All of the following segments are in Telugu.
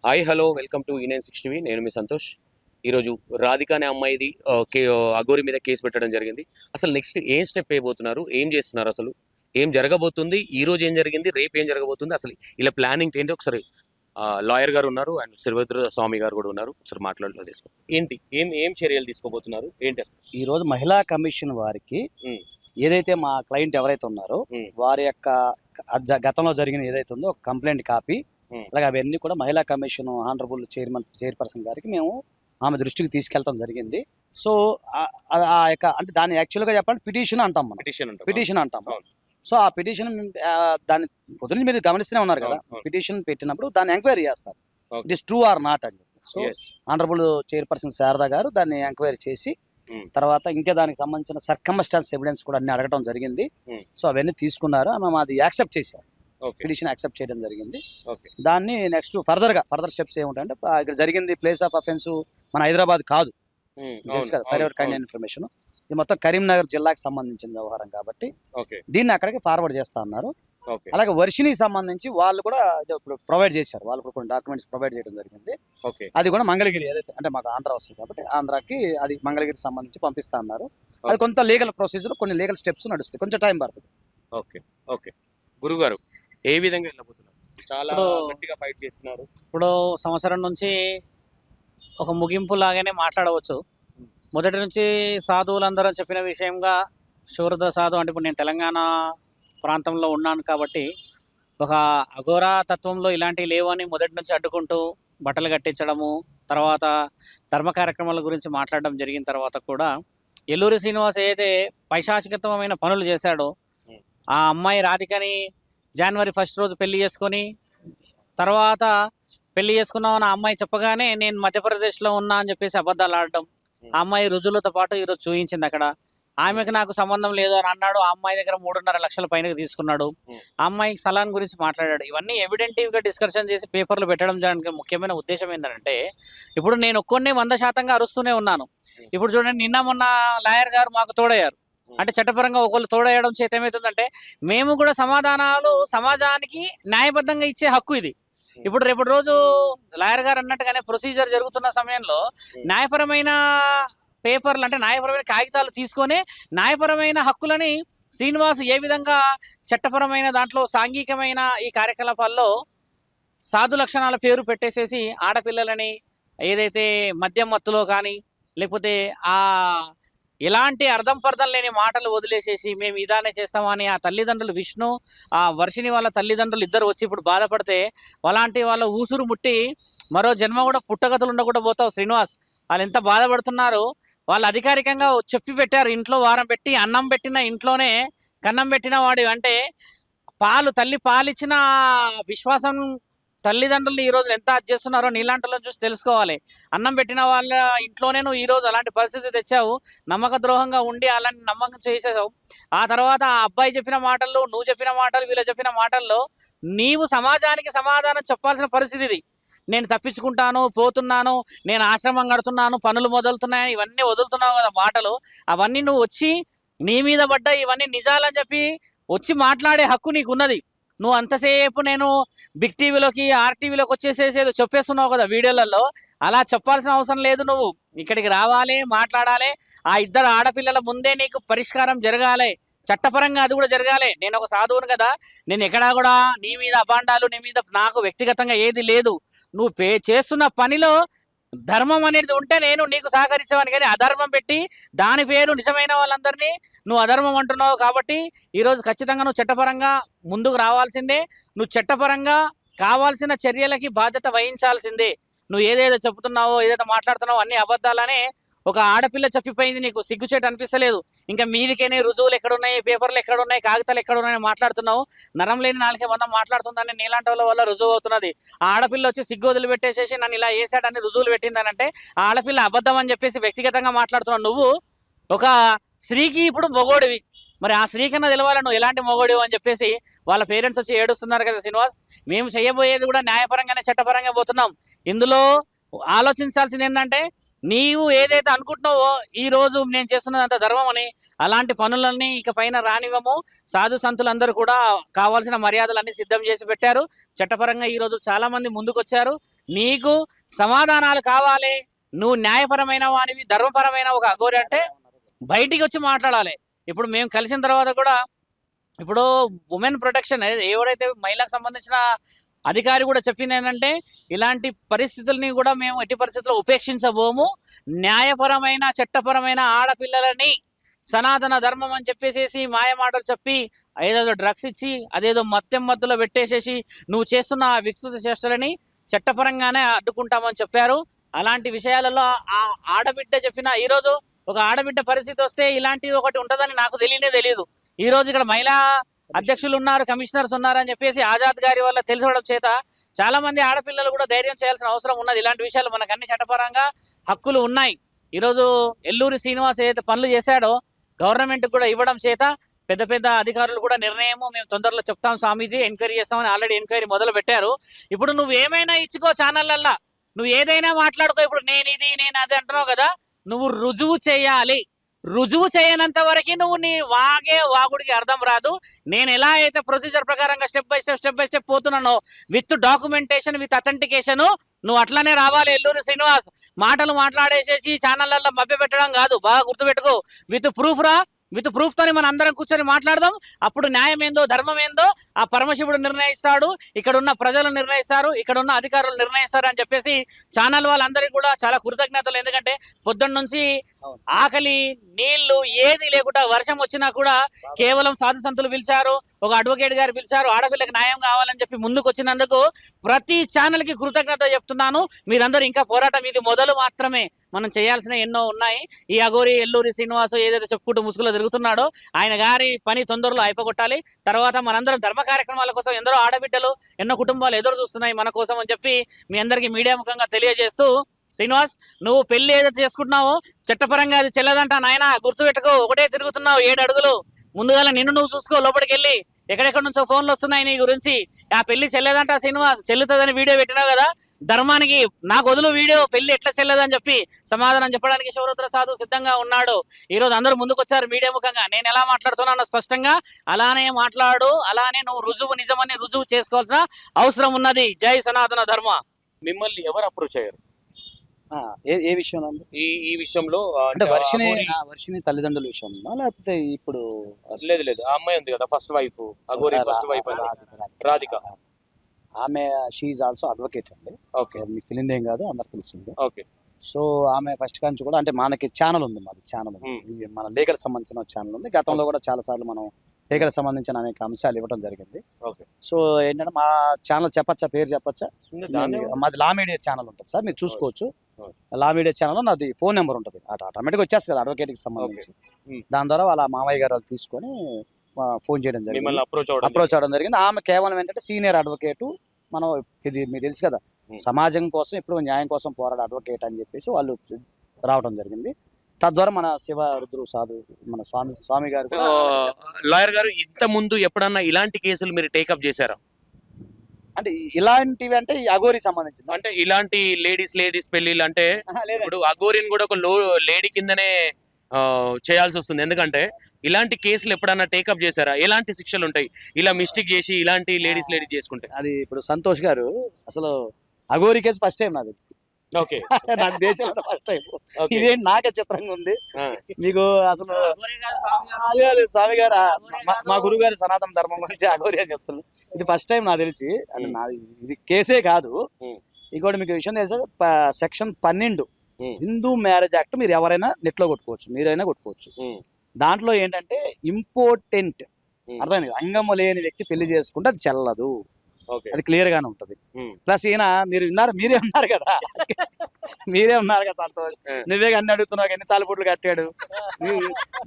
Hi hello welcome to E96 TV. నేను మీ సంతోష్. ఈరోజు రాధిక అనే అమ్మాయిది అఘోరి మీద కేసు పెట్టడం జరిగింది. అసలు నెక్స్ట్ ఏం స్టెప్ వేయబోతున్నారు, ఏం చేస్తున్నారు, అసలు ఏం జరగబోతుంది, ఈ రోజు ఏం జరిగింది, రేపు ఏం జరగబోతుంది, అసలు ఇలా ప్లానింగ్ ఏంటి ఒకసారి లాయర్ గారు ఉన్నారు అండ్ శివరుద్ర స్వామి గారు కూడా ఉన్నారు. ఒకసారి మాట్లాడలేదు ఏంటి ఏం ఏం చర్యలు తీసుకోబోతున్నారు ఏంటి అసలు? ఈ రోజు మహిళా కమిషన్ వారికి ఏదైతే మా క్లయింట్ ఎవరైతే ఉన్నారో వారి యొక్క గతంలో జరిగిన ఏదైతే ఉందో ఒక కంప్లైంట్ కాపీ అలాగే అవన్నీ కూడా మహిళా కమిషన్ ఆనరబుల్ చైర్పర్సన్ గారికి మేము ఆమె దృష్టికి తీసుకెళ్ళడం జరిగింది. సో ఆ యొక్క అంటే దాన్ని యాక్చువల్గా చెప్పాలంటే పిటిషన్ అంటాం మనం, పిటిషన్ అంటాం. సో ఆ పిటిషన్ దాన్ని పొద్దున్న మీరు గమనిస్తూనే ఉన్నారు కదా, పిటిషన్ పెట్టినప్పుడు దాన్ని ఎంక్వైరీ చేస్తారు, it is true or not అని. సో ఆనరబుల్ చైర్పర్సన్ శారదా గారు దాన్ని ఎంక్వైరీ చేసి తర్వాత ఇంకా దానికి సంబంధించిన సర్కమ్స్టాన్స్ ఎవిడెన్స్ కూడా అన్ని అడగడం జరిగింది. సో అవన్నీ తీసుకున్నారు, ఆమె అది యాక్సెప్ట్ చేశారు, పిటిషన్ యాక్సెప్ట్ చేయడం జరిగింది. దాన్ని నెక్స్ట్ ఫర్దర్ స్టెప్స్ ఏముంటాయంటే ఇక్కడ జరిగింది ప్లేస్ ఆఫ్ అఫెన్స్ మన హైదరాబాద్ కాదు, తెలుసు కదా, ఫర్ ఎవర్ కైండ్ ఇన్ఫర్మేషన్. ఇది మొత్తం కరీంనగర్ జిల్లాకి సంబంధించిన వ్యవహారం కాబట్టి దీన్ని అక్కడికి ఫార్వర్డ్ చేస్తా అన్నారు. అలాగే వర్షినికి సంబంధించి వాళ్ళు కూడా ఇప్పుడు ప్రొవైడ్ చేశారు, వాళ్ళు కూడా కొన్ని డాక్యుమెంట్స్ ప్రొవైడ్ చేయడం జరిగింది. అది కూడా మంగళగిరి ఏదైతే అంటే మాకు ఆంధ్ర వస్తుంది కాబట్టి ఆంధ్రాకి అది మంగళగిరికి సంబంధించి పంపిస్తా అన్నారు. అది కొంత లీగల్ ప్రొసీజర్, కొన్ని లీగల్ స్టెప్స్ నడుస్తాయి, కొంచెం టైం పడుతుంది. ఓకే ఓకే గురుగారు, ఏ విధంగా వెళ్ళబోతున్నారు? చాలా గట్టిగా ఫైట్ చేస్తున్నారు. ఇప్పుడు సంవత్సరం నుంచి ఒక ముగింపు లాగానే మాట్లాడవచ్చు. మొదటి నుంచి సాధువులందరూ చెప్పిన విషయంగా శివరుద్ర సాధు అంటే ఇప్పుడు నేను తెలంగాణ ప్రాంతంలో ఉన్నాను కాబట్టి ఒక అఘోరా తత్వంలో ఇలాంటివి లేవు అని మొదటి నుంచి అడ్డుకుంటూ బట్టలు కట్టించడము, తర్వాత ధర్మ కార్యక్రమాల గురించి మాట్లాడడం జరిగిన తర్వాత కూడా ఎల్లూరి శ్రీనివాస్ ఏదైతే పైశాచికతమైన పనులు చేశాడో, ఆ అమ్మాయి రాధికని జనవరి 1 రోజు పెళ్లి చేసుకొని తర్వాత పెళ్లి చేసుకున్నామని ఆ అమ్మాయి చెప్పగానే నేను మధ్యప్రదేశ్లో ఉన్నా అని చెప్పేసి అబద్ధాలు ఆడడం, ఆ అమ్మాయి రుజువులతో పాటు ఈరోజు చూపించింది అక్కడ. ఆమెకు నాకు సంబంధం లేదు అని అన్నాడు, ఆ అమ్మాయి దగ్గర 3.5 లక్షల పైన తీసుకున్నాడు, ఆ అమ్మాయికి సలాన్ గురించి మాట్లాడాడు. ఇవన్నీ ఎవిడెంటివ్గా డిస్కషన్ చేసి పేపర్లు పెట్టడం దానికి ముఖ్యమైన ఉద్దేశం ఏంటంటే ఇప్పుడు నేను ఒక్కొన్నే 100% అరుస్తూనే ఉన్నాను. ఇప్పుడు చూడండి, నిన్న మొన్న లాయర్ గారు మాకు తోడయ్యారు. అంటే చట్టపరంగా ఒకళ్ళు తోడేయడం చేత ఏమవుతుందంటే మేము కూడా సమాధానాలు సమాజానికి న్యాయబద్ధంగా ఇచ్చే హక్కు ఇది. ఇప్పుడు రేపటి రోజు లాయర్ గారు అన్నట్టుగానే ప్రొసీజర్ జరుగుతున్న సమయంలో న్యాయపరమైన పేపర్లు అంటే న్యాయపరమైన కాగితాలు తీసుకొని న్యాయపరమైన హక్కులని శ్రీనివాస్ ఏ విధంగా చట్టపరమైన దాంట్లో సాంఘికమైన ఈ కార్యకలాపాల్లో సాధు లక్షణాల పేరు పెట్టేసేసి ఆడపిల్లలని ఏదైతే మద్యం మత్తులో కానీ లేకపోతే ఆ ఎలాంటి అర్థం పర్థం లేని మాటలు వదిలేసేసి మేము ఇదానే చేస్తామని ఆ తల్లిదండ్రులు విష్ణు ఆ వర్షిని వాళ్ళ తల్లిదండ్రులు ఇద్దరు వచ్చి ఇప్పుడు బాధపడితే అలాంటి వాళ్ళ ఊసురు ముట్టి మరో జన్మ కూడా పుట్టగతులు ఉండకుండా పోతావు శ్రీనివాస్. వాళ్ళు ఎంత బాధపడుతున్నారు, వాళ్ళు అధికారికంగా చెప్పి పెట్టారు, ఇంట్లో వారం పెట్టి అన్నం పెట్టిన ఇంట్లోనే కన్నం పెట్టిన వాడు అంటే తల్లి పాలిచ్చిన విశ్వాసం తల్లిదండ్రులు ఈ రోజు ఎంత చేస్తున్నారో నీలాంటి చూసి తెలుసుకోవాలి. అన్నం పెట్టిన వాళ్ళ ఇంట్లోనే నువ్వు ఈ రోజు అలాంటి పరిస్థితి తెచ్చావు, నమ్మక ద్రోహంగా ఉండి అలాంటి నమ్మకం చేసేసావు. ఆ తర్వాత ఆ అబ్బాయి చెప్పిన మాటల్లో, నువ్వు చెప్పిన మాటలు, వీళ్ళు చెప్పిన మాటల్లో నీవు సమాజానికి సమాధానం చెప్పాల్సిన పరిస్థితి ఇది. నేను తప్పించుకుంటాను, పోతున్నాను, నేను ఆశ్రమం కడుతున్నాను, పనులు మొదలుతున్నాయని ఇవన్నీ వదులుతున్నావు కదా మాటలు, అవన్నీ నువ్వు వచ్చి నీ మీద పడ్డ ఇవన్నీ నిజాలని చెప్పి వచ్చి మాట్లాడే హక్కు నీకు ఉన్నది. నువ్వు అంతసేపు నేను బిగ్ టీవీలోకి ఆర్టీవీలోకి వచ్చేసేసి ఏదో చెప్పేస్తున్నావు కదా వీడియోలలో, అలా చెప్పాల్సిన అవసరం లేదు. నువ్వు ఇక్కడికి రావాలి, మాట్లాడాలి, ఆ ఇద్దరు ఆడపిల్లల ముందే నీకు పరిష్కారం జరగాలి, చట్టపరంగా అది కూడా జరగాలి. నేను ఒక సాధువును కదా, నేను ఎక్కడా కూడా నీ మీద అభాండాలు, నీ మీద నాకు వ్యక్తిగతంగా ఏది లేదు. నువ్వు చేస్తున్న పనిలో ధర్మం అనేది ఉంటే నేను నీకు సహకరించామని, కానీ అధర్మం పెట్టి దాని పేరు నిజమైన వాళ్ళందరినీ నువ్వు అధర్మం అంటున్నావు. కాబట్టి ఈరోజు ఖచ్చితంగా నువ్వు చట్టపరంగా ముందుకు రావాల్సిందే, నువ్వు చట్టపరంగా కావాల్సిన చర్యలకి బాధ్యత వహించాల్సిందే. నువ్వు ఏదేదో చెప్తున్నావో ఏదైతే మాట్లాడుతున్నావో అన్ని అబద్ధాలనే ఒక ఆడపిల్ల చెప్పిపోయింది, నీకు సిగ్గుచేటు అనిపిస్తలేదు. ఇంకా మీదికేనే రుజువులు ఎక్కడున్నాయి, పేపర్లు ఎక్కడున్నాయి, కాగితాలు ఎక్కడున్నాయని మాట్లాడుతున్నావు. నరం లేని నాలుగే వంద మాట్లాడుతుందని నీలాంటి వాళ్ళ వల్ల రుజువు అవుతున్నది. ఆ ఆడపిల్ల వచ్చి సిగ్గు వదిలిపెట్టేసేసి నన్ను ఇలా వేసాడని రుజువులు పెట్టిందనంటే ఆ ఆడపిల్ల అబద్ధం అని చెప్పేసి వ్యక్తిగతంగా మాట్లాడుతున్నావు. నువ్వు ఒక స్త్రీకి ఇప్పుడు మొగోడివి, మరి ఆ స్త్రీకన్నా తెలవాలి నువ్వు ఎలాంటి మొగోడివి అని చెప్పేసి వాళ్ళ పేరెంట్స్ వచ్చి ఏడుస్తున్నారు కదా శ్రీనివాస్. మేము చేయబోయేది కూడా న్యాయపరంగానే చట్టపరంగా పోతున్నాం. ఇందులో ఆలోచించాల్సింది ఏంటంటే నీవు ఏదైతే అనుకుంటున్నావో ఈ రోజు నేను చేస్తున్నదంత ధర్మం అని, అలాంటి పనులన్నీ ఇక పైన రానివ్వము. సాధు సంతులందరూ కూడా కావాల్సిన మర్యాదలన్నీ సిద్ధం చేసి పెట్టారు. చట్టపరంగా ఈ రోజు చాలా మంది ముందుకు వచ్చారు. నీకు సమాధానాలు కావాలి, నువ్వు న్యాయపరమైన వానివి, ధర్మపరమైన ఒక అఘోరి అంటే బయటికి వచ్చి మాట్లాడాలి. ఇప్పుడు మేము కలిసిన తర్వాత కూడా ఇప్పుడు ఉమెన్ ప్రొటెక్షన్ ఎవరైతే మహిళలకు సంబంధించిన అధికారి కూడా చెప్పింది ఏంటంటే ఇలాంటి పరిస్థితుల్ని కూడా మేము ఎట్టి పరిస్థితుల్లో ఉపేక్షించబోము, న్యాయపరమైన చట్టపరమైన ఆడపిల్లలని సనాతన ధర్మం అని చెప్పేసేసి మాయ మాటలు చెప్పి ఏదేదో డ్రగ్స్ ఇచ్చి అదేదో మత్తులో పెట్టేసేసి నువ్వు చేస్తున్న ఆ వికృత చేష్టలని చట్టపరంగానే అడ్డుకుంటామని చెప్పారు. అలాంటి విషయాలలో ఆ ఆడబిడ్డ చెప్పిన ఈరోజు ఒక ఆడబిడ్డ పరిస్థితి వస్తే ఇలాంటిది ఒకటి ఉంటుందని నాకు తెలియదు. ఈ రోజు ఇక్కడ మహిళా అధ్యక్షులు ఉన్నారు, కమిషనర్స్ ఉన్నారు అని చెప్పేసి ఆజాద్ గారి వల్ల తెలిసడం చేత చాలా మంది ఆడపిల్లలు కూడా ధైర్యం చేయాల్సిన అవసరం ఉన్నది. ఇలాంటి విషయాలు మనకు అన్ని చట్టపరంగా హక్కులు ఉన్నాయి. ఈరోజు ఎల్లూరి శ్రీనివాస్ ఏదైతే పనులు చేశాడో గవర్నమెంట్ కూడా ఇవ్వడం చేత పెద్ద పెద్ద అధికారులు కూడా నిర్ణయము మేము తొందరలో చెప్తాం స్వామీజీ, ఎంక్వైరీ చేస్తామని ఆల్రెడీ ఎంక్వైరీ మొదలు పెట్టారు. ఇప్పుడు నువ్వు ఏమైనా ఇచ్చుకో ఛానళ్ళల్లా, నువ్వు ఏదైనా మాట్లాడుకో. ఇప్పుడు నేను ఇది నేను అది అంటున్నావు కదా, నువ్వు రుజువు చేయాలి. రుజువు చేయనంత వరకు నువ్వు నీ వాగుడికి అర్థం రాదు. నేను ఎలా అయితే ప్రొసీజర్ ప్రకారంగా స్టెప్ బై స్టెప్ పోతున్నానో విత్ డాక్యుమెంటేషన్ విత్ అథెంటికేషన్ నువ్వు అట్లానే రావాలి. ఎల్లూరి శ్రీనివాస్ మాటలు మాట్లాడేసేసి ఛానళ్ళల్లో మభ్య పెట్టడం కాదు, బాగా గుర్తుపెట్టుకో. విత్ ప్రూఫ్ రా, విత్ ప్రూఫ్ తోని మనం అందరం కూర్చొని మాట్లాడదాం. అప్పుడు న్యాయం ఏందో ధర్మం ఏందో ఆ పరమశివుడు నిర్ణయిస్తాడు, ఇక్కడ ఉన్న ప్రజలు నిర్ణయిస్తారు, ఇక్కడ ఉన్న అధికారులు నిర్ణయిస్తారు అని చెప్పేసి ఛానల్ వాళ్ళందరికీ కూడా చాలా కృతజ్ఞతలు. ఎందుకంటే పొద్దున్న నుంచి ఆకలి నీళ్లు ఏది లేకుండా వర్షం వచ్చినా కూడా కేవలం సాధు సంతులు పిలిచారు, ఒక అడ్వకేట్ గారు పిలిచారు, ఆడపిల్లకి న్యాయం కావాలని చెప్పి ముందుకు వచ్చినందుకు ప్రతి ఛానల్ కి కృతజ్ఞత చెప్తున్నాను. మీరందరూ ఇంకా పోరాటం ఇది మొదలు మాత్రమే, మనం చేయాల్సిన ఎన్నో ఉన్నాయి. ఈ అఘోరి ఎల్లూరి శ్రీనివాసు ఏదైతే చెప్పుకుంటూ ముసుగులో తిరుగుతున్నాడో ఆయన గారి పని తొందరలో అయిపోగొట్టాలి. తర్వాత మనందరం ధర్మ కార్యక్రమాల కోసం ఎందరో ఆడబిడ్డలు ఎన్నో కుటుంబాలు ఎదురు చూస్తున్నాయి మన కోసం అని చెప్పి మీ అందరికీ మీడియా ముఖంగా తెలియజేస్తూ, శ్రీనివాస్ నువ్వు పెళ్లి ఏదైతే చేసుకుంటున్నావో చట్టపరంగా అది చెల్లదంట నాయన, గుర్తుపెట్టుకో. ఒకటే తిరుగుతున్నావు 7 అడుగులు, ముందుగా నిన్ను నువ్వు చూసుకో. లోపలికి వెళ్ళి ఎక్కడెక్కడ నుంచో ఫోన్లు వస్తున్నాయి నీ గురించి, ఆ పెళ్లి చెల్లదంట శ్రీనివాస్, చెల్లుతుందని వీడియో పెట్టినావు కదా, ధర్మానికి నాకు వదులు వీడియో, పెళ్లి ఎట్లా చెల్లదని చెప్పి సమాధానం చెప్పడానికి శివరుద్ర సాధు సిద్ధంగా ఉన్నాడు. ఈ రోజు అందరూ ముందుకు వచ్చారు మీడియా ముఖంగా. నేను ఎలా మాట్లాడుతున్నానో స్పష్టంగా అలానే మాట్లాడు, అలానే నువ్వు రుజువు నిజమని రుజువు చేసుకోవాల్సిన అవసరం ఉన్నది. జై సనాతన ధర్మ. మిమ్మల్ని ఎవరు అప్రోచ్ అయ్యారు ఏ విషయంలో? ఈ విషయంలో అంటే వర్షిని తల్లిదండ్రుల విషయంలో, లేకపోతే ఇప్పుడు లేదు ఆ అమ్మాయి ఉంది కదా first wife, Aghori first wife Radhika, ఆమె షీఈ్ ఆల్సో అడ్వకేట్ అండి. ఓకే, మీకు తెలియదు ఏం కాదు, అందరికి తెలిసింది. ఓకే. సో ఆమె ఫస్ట్ కాంచి కూడా అంటే మనకి ఛానల్ ఉంది, మాది ఛానల్ ఉంది, మన లీగల్ సంబంధించిన ఛానల్ ఉంది. గతంలో కూడా చాలా సార్లు మనం లీగల్ సంబంధించిన అనేక అంశాలు ఇవ్వడం జరిగింది. ఓకే. సో ఏంటంటే మా ఛానల్ చెప్పచ్చా, పేరు చెప్పచ్చా? మాది లా మీడియా ఛానల్ ఉంటుంది సార్, మీరు చూసుకోవచ్చు. లా మీడియా ఛానల్ నాది ఫోన్ నెంబర్ ఉంటుంది, ఆటోమేటిక్గా వచ్చేస్తుంది కదా అడ్వకేట్కి సంబంధించి. దాని ద్వారా వాళ్ళ మామయ్య గారు తీసుకొని ఫోన్ చేయడం జరిగింది, అప్రోచ్ అవడం జరిగింది. ఆమె కేవలం ఏంటంటే సీనియర్ అడ్వకేటు, మనం ఇది మీకు తెలుసు కదా, సమాజం కోసం ఇప్పుడు న్యాయం కోసం పోరాడే అడ్వకేట్ అని చెప్పేసి వాళ్ళు రావడం జరిగింది. తద్వారా మన శివ రుద్రు సాధు మన స్వామి గారు లాయర్ గారు ఇంత ముందు ఎప్పుడన్నా ఇలాంటి కేసులు మీరు టేకప్ చేశారా? అంటే ఇలాంటివి అంటే అఘోరి సంబంధించింది, అంటే ఇలాంటి లేడీస్ పెళ్లిళ్ళు అంటే ఇప్పుడు అఘోరిని కూడా ఒక లేడీ కిందనే చేయాల్సి వస్తుంది. ఎందుకంటే ఇలాంటి కేసులు ఎప్పుడన్నా టేకప్ చేశారా? ఎలాంటి శిక్షలు ఉంటాయి ఇలా మిస్టేక్ చేసి ఇలాంటి లేడీస్ చేసుకుంటే? అది ఇప్పుడు సంతోష్ గారు అసలు అఘోరి కేసు ఫస్ట్ టైం నాకు తెలిసి, ఓకే, నా దేశంలో ఫస్ట్ టైం. ఇదేంటి నాకే చిత్రంగా ఉంది మీకు అసలు. స్వామి గారు మా గురువు గారి సనాతన ధర్మం గురించి అఘోరి అని చెప్తున్నారు. ఇది ఫస్ట్ టైం నాకు తెలిసి. అంటే నాది ఇది కేసే కాదు. ఇంకోటి మీకు విషయం తెలుసా, సెక్షన్ 12 హిందూ మ్యారేజ్ యాక్ట్ మీరు ఎవరైనా నెట్ లో కొట్టుకోవచ్చు, మీరైనా కొట్టుకోవచ్చు. దాంట్లో ఏంటంటే ఇంపార్టెంట్ అర్థమైంది, అంగము లేని వ్యక్తి పెళ్లి చేసుకుంటే అది చెల్లదు, అది క్లియర్ గానే ఉంటది. ప్లస్ ఈయన మీరే ఉన్నారు కదా సంతోష్, నువ్వే అన్ని అడుగుతున్నావు, ఎన్ని తాలిబొట్లు కట్టాడు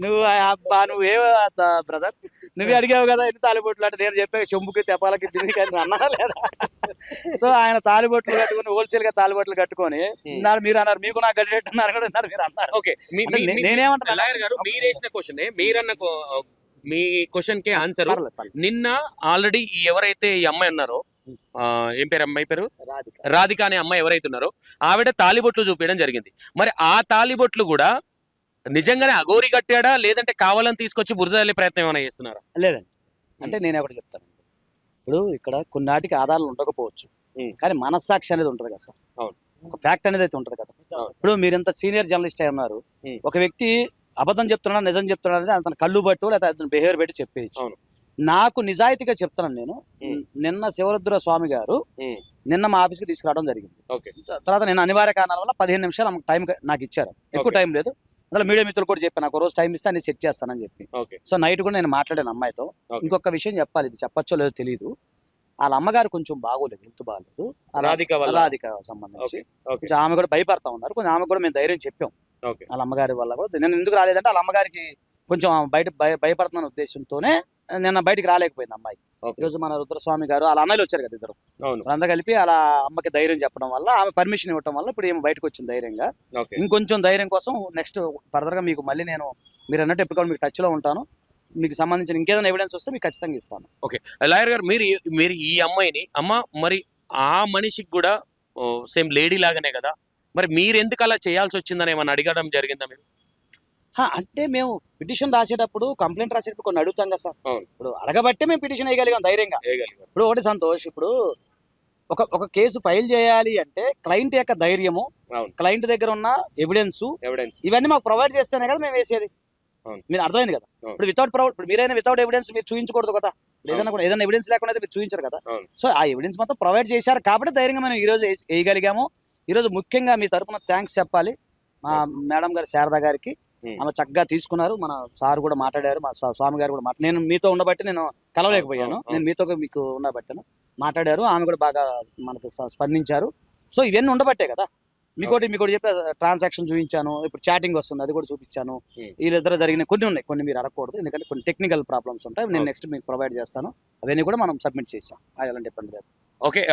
నువ్వే బ్రదర్, నువ్వే అడిగావు కదా ఎన్ని తాలిబొట్లు అంటే. నేను చెప్పే చెంబుకి తెపాలకి బిజీ కానీ అన్నారా లేదా? సో ఆయన తాలిబొట్లు కట్టుకుని హోల్సేల్ గా తాలిబొట్లు కట్టుకొని మీరు అన్నారు, మీకు నాకు గడ్డెట్టున్నారు కూడా మీరు అన్నారు. ఓకే, నేనేమంటా లాయర్ గారు, మీరు వేసిన క్వశ్చన్ మీరన్న మీ క్వశ్చన్ కి ఆన్సర్ నిన్న ఆల్రెడీ ఎవరైతే ఈ అమ్మాయి ఉన్నారో, ఏం పేరు అమ్మాయి పేరు, రాధిక అనే అమ్మాయి ఎవరైతే ఉన్నారో ఆవిడ తాలిబొట్లు చూపించడం జరిగింది. మరి ఆ తాలిబొట్లు కూడా నిజంగానే అఘోరి కట్టాడా, లేదంటే కావాలని తీసుకొచ్చి బురదలే ప్రయత్నం ఏమైనా చేస్తున్నారా? లేదండి, అంటే నేను ఒకటి చెప్తాను. ఇప్పుడు ఇక్కడ కొన్నాటికి ఆధారాలు ఉండకపోవచ్చు, ఉమ్. కానీ మనస్సాక్షి అనేది ఉంటుంది కదా సార్. అవును. ఒక ఫ్యాక్ట్ అనేది అయితే ఉంటుంది కదా. అవును. ఇప్పుడు మీరు ఇంత సీనియర్ జర్నలిస్ట్ అయి ఉన్నారు, ఉమ్. ఒక వ్యక్తి అబద్ధం చెప్తున్నాడు నిజం చెప్తున్నాడు అనేది అతను కళ్ళు బట్టు లేదా అతను బిహేవియర్ పెట్టి చెప్పేయచ్చు. అవును. నాకు నిజాయితీగా చెప్తున్నాను నేను. ఉమ్. నిన్న శివరుద్ర స్వామి గారు ఉమ్. నిన్న మా ఆఫీస్కి తీసుకురావడం జరిగింది. ఓకే. తర్వాత నేను అనివార్య కారణాల వల్ల 15 నిమిషాలు టైం నాకు ఇచ్చారు, ఎక్కువ Okay. టైం లేదు. అందులో మీడియా మిత్రులు కూడా చెప్పాను నాకు రోజు టైం ఇస్తే అన్ని సెట్ చేస్తానని చెప్పి. ఓకే. సో నైట్ కూడా నేను మాట్లాడాను అమ్మాయితో. Okay. ఇంకొక విషయం చెప్పాలి, ఇది చెప్పచ్చో లేదో తెలియదు. వాళ్ళ అమ్మగారు కొంచెం బాగోలేదు, హెల్త్ బాగోలేదు. రాధిక వల్ల? రాధిక సంబంధించి ఓకే. కొంచెం ఆమె కూడా భయపడతా ఉన్నారు. కొంచెం ఆమె కూడా మేము ధైర్యం చెప్పాం. ఓకే. వాళ్ళ అమ్మగారి వల్ల కూడా నేను ఎందుకు రాలేదంటే వాళ్ళ అమ్మగారికి కొంచెం ఆమె బయట భయపడుతున్న ఉద్దేశంతోనే నిన్న బయటికి రాలేకపోయింది అమ్మాయి. ఓకే. ఈరోజు మన రుద్రస్వామి గారు వాళ్ళ అన్నయ్యలు వచ్చారు కదా ఇద్దరు, అవును. వాళ్ళంతా కలిపి అలా అమ్మకి ధైర్యం చెప్పడం వల్ల ఆమె పర్మిషన్ ఇవ్వడం వల్ల ఇప్పుడు ఏమో బయటకు వచ్చింది ధైర్యంగా. ఓకే. ఇంకొంచెం ధైర్యం కోసం నెక్స్ట్ ఫర్దర్గా మీకు మళ్ళీ నేను మీరు అన్నట్టు ఎప్పుడు కూడా మీకు టచ్లో ఉంటాను. మీకు సంబంధించిన ఇంకేదైనా ఎవిడెన్స్ వస్తే మీకు ఖచ్చితంగా ఇస్తాను. లాయర్ గారు మీరు ఈ అమ్మాయిని మరి ఆ మనిషికి కూడా సేమ్ లేడీ లాగానే కదా, మరి మీరు ఎందుకు అలా చేయాల్సి వచ్చిందని ఏమన్నా అడగడం జరిగిందా మీరు? అంటే మేము పిటిషన్ రాసేటప్పుడు కంప్లైంట్ రాసేటప్పుడు కొన్ని అడుగుతాం కదా సార్. అవును. ఇప్పుడు అడగబట్టే మేము పిటిషన్ వేయగలిగాం ధైర్యంగా. ఇప్పుడు ఒకటి సంతోష్, ఇప్పుడు ఒక కేసు ఫైల్ చేయాలి అంటే క్లయింట్ యొక్క ధైర్యము, అవును. క్లయింట్ దగ్గర ఉన్న ఎవిడెన్స్ ఎవిడెన్స్ ఇవన్నీ మాకు ప్రొవైడ్ చేస్తేనే కదా మేము వేసేది. అవును. మీరు అర్థమైంది కదా. అవును. ఇప్పుడు ఇప్పుడు మీరైనా వితౌట్ ఎవిడెన్స్ మీరు చూపించకూడదు కదా. ఏదైనా కూడా ఏదైనా ఎవిడెన్స్ లేకుండా అయితే మీరు చూపించరు కదా. అవును. సో ఆ ఎవిడెన్స్ మొత్తం ప్రొవైడ్ చేశారు కాబట్టి ధైర్యంగా మనం ఈ రోజు వేయగలిగాము. ఈ రోజు ముఖ్యంగా మీ తరపున థ్యాంక్స్ చెప్పాలి మా మేడం గారు శారదా గారికి. ఆమె చక్కగా తీసుకున్నారు. మన సార్ కూడా మాట్లాడారు, మా స్వామి గారు కూడా నేను మీతో ఉండబట్టి నేను కలవలేకపోయాను, నేను మీతో మీకు ఉండబట్టాను మాట్లాడారు. ఆమె కూడా బాగా మనకు స్పందించారు. సో ఇవన్నీ ఉండబట్టే కదా. మీకోటి చెప్పే ట్రాన్సాక్షన్ చూపించాను, ఇప్పుడు చాటింగ్ వస్తుంది అది కూడా చూపించాను. వీళ్ళిద్దరు జరిగిన కొన్ని ఉన్నాయి, కొన్ని మీరు అడగకూడదు ఎందుకంటే కొన్ని టెక్నికల్ ప్రాబ్లమ్స్ ఉంటాయి. నేను నెక్స్ట్ మీకు ప్రొవైడ్ చేస్తాను. అవన్నీ కూడా మనం సబ్మిట్ చేసాం, అలాంటి ఇబ్బంది లేదు. ఓకే.